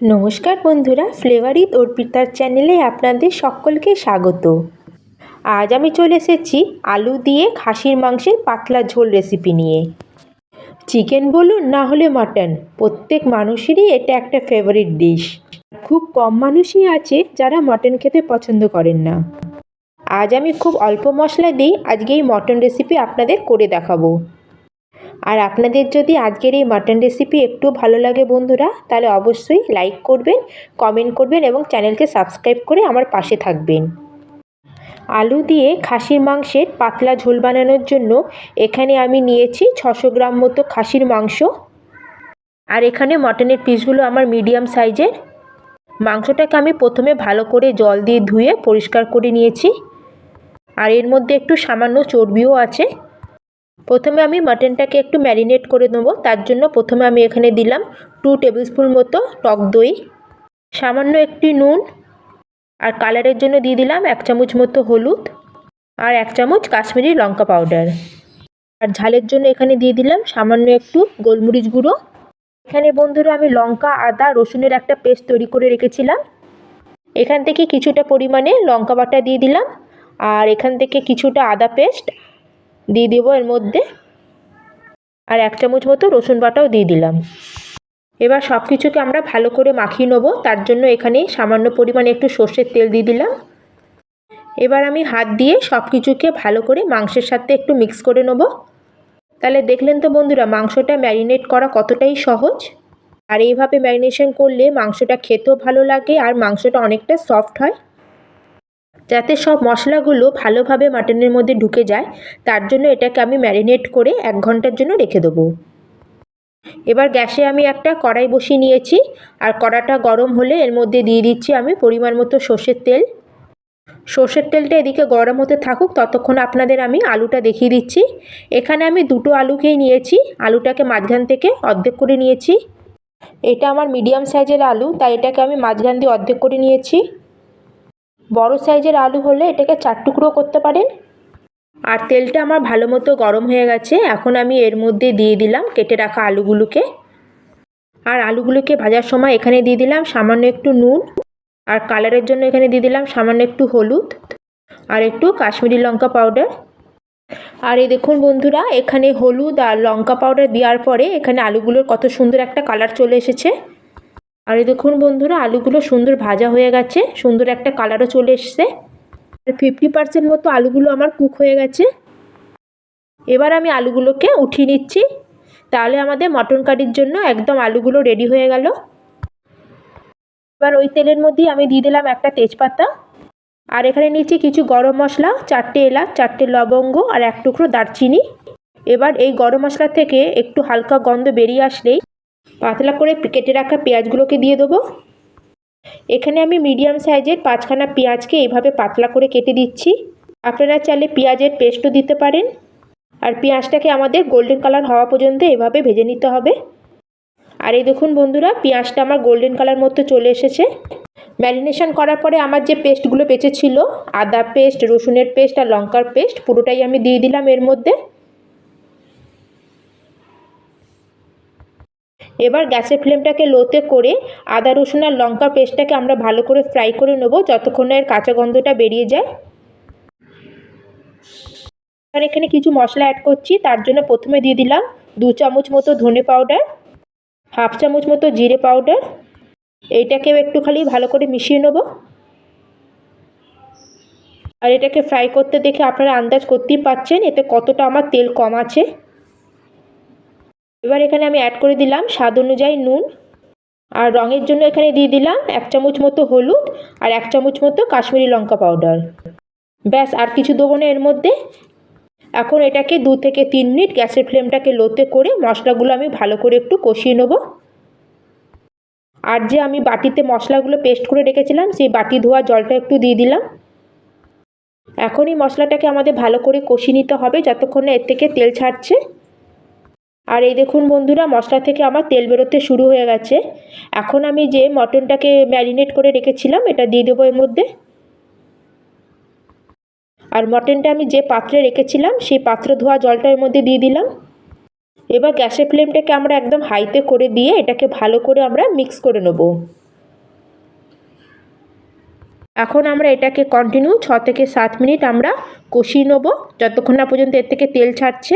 নমস্কার বন্ধুরা, flavour with অর্পিতার চ্যানেলে আপনাদের সকলকে স্বাগত। আজ আমি চলে এসেছি আলু দিয়ে খাসির মাংসের পাতলা ঝোল রেসিপি নিয়ে। চিকেন বলুন না হলে মাটন, প্রত্যেক মানুষেরই এটা একটা ফেভারিট ডিশ। খুব কম মানুষই আছে যারা মাটন খেতে পছন্দ করেন না। আজ আমি খুব অল্প মশলা দিয়ে আজকে এই মটন রেসিপি আপনাদের করে দেখাবো। আর আপনাদের যদি আজকের এই মাটন রেসিপি একটু ভালো লাগে বন্ধুরা, তাহলে অবশ্যই লাইক করবেন, কমেন্ট করবেন এবং চ্যানেলকে সাবস্ক্রাইব করে আমার পাশে থাকবেন। আলু দিয়ে খাসির মাংসের পাতলা ঝোল বানানোর জন্য এখানে আমি নিয়েছি 600 গ্রাম মতো খাসির মাংস। আর এখানে মটনের পিসগুলো আমার মিডিয়াম সাইজের। মাংসটাকে আমি প্রথমে ভালো করে জল দিয়ে ধুয়ে পরিষ্কার করে নিয়েছি। আর এর মধ্যে একটু সামান্য চর্বিও আছে। প্রথমে আমি মাটনটাকে একটু ম্যারিনেট করে নেবো। তার জন্য প্রথমে আমি এখানে দিলাম 2 টেবিলস্পুন মতো টক দই, সামান্য একটি নুন, আর কালারের জন্য দিয়ে দিলাম 1 চামচ মতো হলুদ, আর 1 চামচ কাশ্মীরি লঙ্কা পাউডার। আর ঝালের জন্য এখানে দিয়ে দিলাম সামান্য একটু গোলমরিচ গুঁড়ো। এখানে বন্ধুরা আমি লঙ্কা, আদা, রসুনের একটা পেস্ট তৈরি করে রেখেছিলাম। এখান থেকে কিছুটা পরিমাণে লঙ্কা বাটা দিয়ে দিলাম, আর এখান থেকে কিছুটা আদা পেস্ট দিয়ে দেবো এর মধ্যে, আর 1 চামচ মতো রসুন বাটাও দিয়ে দিলাম। এবার সব কিছুকে আমরা ভালো করে মাখিয়ে নেবো। তার জন্য এখানে সামান্য পরিমাণে একটু সর্ষের তেল দিয়ে দিলাম। এবার আমি হাত দিয়ে সব কিছুকে ভালো করে মাংসের সাথে একটু মিক্স করে নেবো। তাহলে দেখলেন তো বন্ধুরা মাংসটা ম্যারিনেট করা কতটাই সহজ। আর এইভাবে ম্যারিনেশন করলে মাংসটা খেতেও ভালো লাগে আর মাংসটা অনেকটা সফট হয়। যাতে সব মশলাগুলো ভালোভাবে মাটনের মধ্যে ঢুকে যায়, তার জন্য এটাকে আমি ম্যারিনেট করে 1 ঘন্টার জন্য রেখে দেবো। এবার গ্যাসে আমি একটা কড়াই বসিয়ে নিয়েছি, আর কড়াটা গরম হলে এর মধ্যে দিয়ে দিচ্ছি আমি পরিমাণ মতো সর্ষের তেল। সর্ষের তেলটা এদিকে গরম হতে থাকুক, ততক্ষণ আপনাদের আমি আলুটা দেখিয়ে দিচ্ছি। এখানে আমি 2টো আলুকেই নিয়েছি। আলুটাকে মাঝখান থেকে অর্ধেক করে নিয়েছি। এটা আমার মিডিয়াম সাইজের আলু, তাই এটাকে আমি মাঝখান দিয়ে অর্ধেক করে নিয়েছি। বড় সাইজের আলু হলে এটাকে 4 টুকরো করতে পারেন। আর তেলটা আমার ভালো মতো গরম হয়ে গেছে। এখন আমি এর মধ্যে দিয়ে দিলাম কেটে রাখা আলুগুলোকে। আর আলুগুলোকে ভাজার সময় এখানে দিয়ে দিলাম সামান্য একটু নুন, আর কালারের জন্য এখানে দিয়ে দিলাম সামান্য একটু হলুদ, আর একটু কাশ্মীরি লঙ্কা পাউডার। আর এই দেখুন বন্ধুরা, এখানে হলুদ আর লঙ্কা পাউডার দেওয়ার পরে এখানে আলুগুলোর কত সুন্দর একটা কালার চলে এসেছে। আর এই দেখুন বন্ধুরা, আলুগুলো সুন্দর ভাজা হয়ে গেছে, সুন্দর একটা কালারও চলে এসছে। 50% মতো আলুগুলো আমার কুক হয়ে গেছে। এবার আমি আলুগুলোকে উঠিয়ে নিচ্ছি। তাহলে আমাদের মটন কারির জন্য একদম আলুগুলো রেডি হয়ে গেল। এবার ওই তেলের মধ্যেই আমি দিয়ে দিলাম একটা তেজপাতা, আর এখানে নিচ্ছি কিছু গরম মশলা, 4টে এলাচ, 4টে লবঙ্গ, আর 1 টুকরো দারচিনি। এবার এই গরম মশলা থেকে একটু হালকা গন্ধ বেরিয়ে আসলেই পাতলা করে কেটে রাখা পেঁয়াজগুলোকে দিয়ে দেবো। এখানে আমি মিডিয়াম সাইজের 5খানা পেঁয়াজকে এইভাবে পাতলা করে কেটে দিচ্ছি। আপনারা চাইলে পেঁয়াজের পেস্টও দিতে পারেন। আর পেঁয়াজটাকে আমাদের গোল্ডেন কালার হওয়া পর্যন্ত এভাবে ভেজে নিতে হবে। আর এই দেখুন বন্ধুরা, পেঁয়াজটা আমার গোল্ডেন কালার মতো চলে এসেছে। ম্যারিনেশন করার পরে আমার যে পেস্টগুলো বেঁচে ছিল, আদা পেস্ট, রসুনের পেস্ট আর লঙ্কার পেস্ট, পুরোটাই আমি দিয়ে দিলাম এর মধ্যে। এবার গ্যাসের ফ্লেমটাকে লোতে করে আদা, রসুন আর লঙ্কার পেস্টটাকে আমরা ভালো করে ফ্রাই করে নেবো, যতক্ষণ না এর কাঁচা গন্ধটা বেরিয়ে যায়। আর এখানে কিছু মশলা অ্যাড করছি। তার জন্য প্রথমে দিয়ে দিলাম 2 চামচ মতো ধনে পাউডার, 1/2 চামচ মতো জিরে পাউডার। এইটাকেও একটু খালি ভালো করে মিশিয়ে নেব। আর এটাকে ফ্রাই করতে দেখে আপনারা আন্দাজ করতেই পারছেন এতে কতটা আমার তেল কম আছে। এবার এখানে আমি অ্যাড করে দিলাম স্বাদ অনুযায়ী নুন, আর রঙের জন্য এখানে দিয়ে দিলাম 1 চামচ মতো হলুদ, আর 1 চামচ মতো কাশ্মীরি লঙ্কা পাউডার। ব্যাস, আর কিছু দেবো না এর মধ্যে। এখন এটাকে 2 থেকে 3 মিনিট গ্যাসের ফ্লেমটাকে লোতে করে মশলাগুলো আমি ভালো করে একটু কষিয়ে নেব। আর যে আমি বাটিতে মশলাগুলো পেস্ট করে রেখেছিলাম, সেই বাটি ধোয়া জলটা একটু দিয়ে দিলাম। এখন এই মশলাটাকে আমাদের ভালো করে কষিয়ে নিতে হবে যতক্ষণ না এর থেকে তেল ছাড়ছে। আর এই দেখুন বন্ধুরা, মশলা থেকে আমার তেল বেরোতে শুরু হয়ে গেছে। এখন আমি যে মটনটাকে ম্যারিনেট করে রেখেছিলাম এটা দিয়ে দেবো এর মধ্যে। আর মটনটা আমি যে পাত্রে রেখেছিলাম সেই পাত্র ধোয়া জলটা এর মধ্যে দিয়ে দিলাম। এবার গ্যাসের ফ্লেমটাকে আমরা একদম হাইতে করে দিয়ে এটাকে ভালো করে আমরা মিক্স করে নেব। এখন আমরা এটাকে কন্টিনিউ 6 থেকে 7 মিনিট আমরা কষিয়ে নেব, যতক্ষণ না পর্যন্ত এর থেকে তেল ছাড়ছে।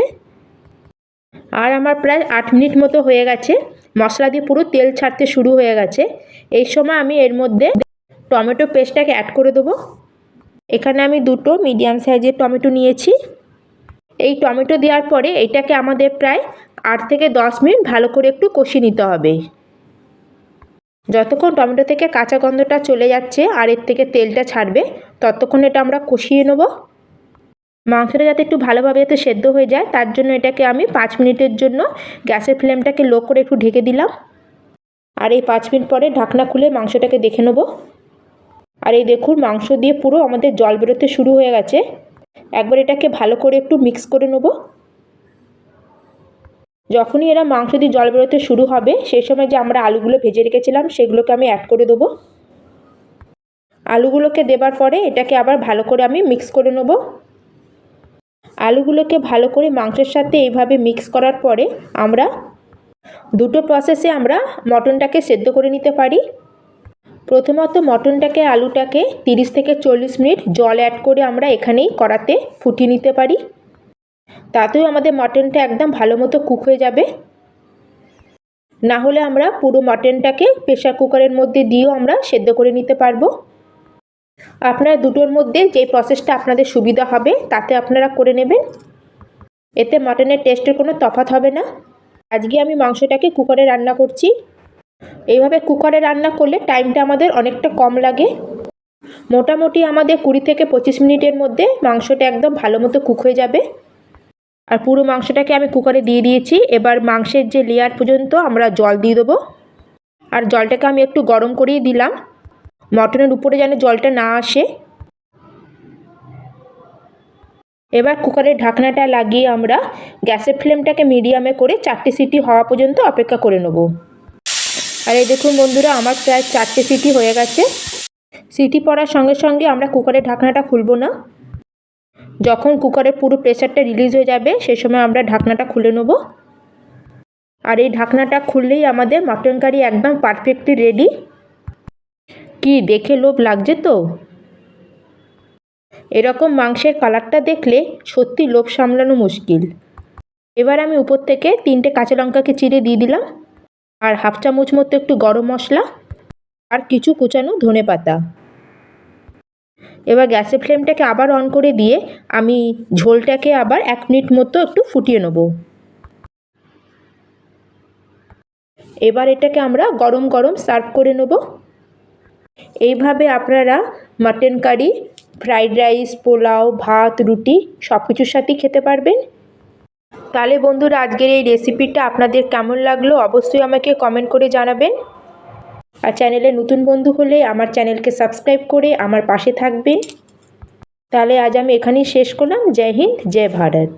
আর আমার প্রায় 8 মিনিট মতো হয়ে গেছে, মশলা দিয়ে পুরো তেল ছাড়তে শুরু হয়ে গেছে। এই সময় আমি এর মধ্যে টমেটো পেস্টটাকে অ্যাড করে দেবো। এখানে আমি 2টো মিডিয়াম সাইজের টমেটো নিয়েছি। এই টমেটো দেওয়ার পরে এটাকে আমাদের প্রায় 8 থেকে 10 মিনিট ভালো করে একটু কষিয়ে নিতে হবে। যতক্ষণ টমেটো থেকে কাঁচা গন্ধটা চলে যাচ্ছে আর এর থেকে তেলটা ছাড়বে, ততক্ষণ এটা আমরা কষিয়ে নেব। মাংসটা যাতে একটু ভালোভাবে যাতে সেদ্ধ হয়ে যায়, তার জন্য এটাকে আমি 5 মিনিটের জন্য গ্যাসের ফ্লেমটাকে লো করে একটু ঢেকে দিলাম। আর এই 5 মিনিট পরে ঢাকনা খুলে মাংসটাকে দেখে নেব। আর এই দেখুন, মাংস দিয়ে পুরো আমাদের জল বেরোতে শুরু হয়ে গেছে। একবার এটাকে ভালো করে একটু মিক্স করে নেব। যখনই এরা মাংস দিয়ে জল বেরোতে শুরু হবে, সেই সময় যে আমরা আলুগুলো ভেজে রেখেছিলাম সেগুলোকে আমি অ্যাড করে দেবো। আলুগুলোকে দেবার পরে এটাকে আবার ভালো করে আমি মিক্স করে নেব। আলুগুলোকে ভালো করে মাংসের সাথে এইভাবে মিক্স করার পরে আমরা 2টো প্রসেসে আমরা মটনটাকে সেদ্ধ করে নিতে পারি। প্রথমত মটনটাকে আলুটাকে 30 থেকে 40 মিনিট জল অ্যাড করে আমরা এখানেই কড়াতে ফুটিয়ে নিতে পারি। তাতেও আমাদের মটনটা একদম ভালো মতো কুক হয়ে যাবে। না হলে আমরা পুরো মটনটাকে প্রেসার কুকারের মধ্যে দিয়েও আমরা সেদ্ধ করে নিতে পারবো। আপনারা দুটোর মধ্যে যে প্রসেসটা আপনাদের সুবিধা হবে তাতে আপনারা করে নেবেন। এতে মটনের টেস্টের কোনো তফাৎ হবে না। আজকে আমি মাংসটাকে কুকারে রান্না করছি। এইভাবে কুকারে রান্না করলে টাইমটা আমাদের অনেকটা কম লাগে। মোটামুটি আমাদের 20 থেকে 25 মিনিটের মধ্যে মাংসটা একদম ভালো মতো কুক হয়ে যাবে। আর পুরো মাংসটাকে আমি কুকারে দিয়ে দিয়েছি। এবার মাংসের যে লেয়ার পর্যন্ত আমরা জল দিয়ে দেবো। আর জলটাকে আমি একটু গরম করেই দিলাম, মটনের উপরে যেন জলটা না আসে। এবার কুকারের ঢাকনাটা লাগিয়ে আমরা গ্যাসের ফ্লেমটাকে মিডিয়ামে করে 4টে সিটি হওয়া পর্যন্ত অপেক্ষা করে নেব। আর এই দেখুন বন্ধুরা, আমার প্রায় 4টে সিটি হয়ে গেছে। সিটি পড়ার সঙ্গে সঙ্গে আমরা কুকারের ঢাকনাটা খুলব না। যখন কুকারের পুরো প্রেসারটা রিলিজ হয়ে যাবে সেই সময় আমরা ঢাকনাটা খুলে নেব। আর এই ঢাকনাটা খুললেই আমাদের মটন কারি একদম পারফেক্টলি রেডি। কি দেখে লোভ লাগছে তো? এরকম মাংসের কালারটা দেখলে সত্যি লোভ সামলানো মুশকিল। এবার আমি উপর থেকে 3টে কাঁচা লঙ্কাকে চিড়ে দিয়ে দিলাম, আর 1/2 চামচ মতো একটু গরম মশলা, আর কিছু কুচানো ধনেপাতা। এবার গ্যাসের ফ্লেমটাকে আবার অন করে দিয়ে আমি ঝোলটাকে আবার 1 মিনিট মতো একটু ফুটিয়ে নেব। এবার এটাকে আমরা গরম গরম সার্ভ করে নেব। এইভাবে আপনারা মাটন কারি ফ্রাইড রাইস, পোলাও, ভাত, রুটি সব কিছুর সাথেই খেতে পারবেন। তাহলে বন্ধুরা, আজকের এই রেসিপিটা আপনাদের কেমন লাগলো অবশ্যই আমাকে কমেন্ট করে জানাবেন। আর চ্যানেলে নতুন বন্ধু হলে আমার চ্যানেলকে সাবস্ক্রাইব করে আমার পাশে থাকবেন। তাহলে আজ আমি এখানেই শেষ করলাম। জয় হিন্দ, জয় ভারত।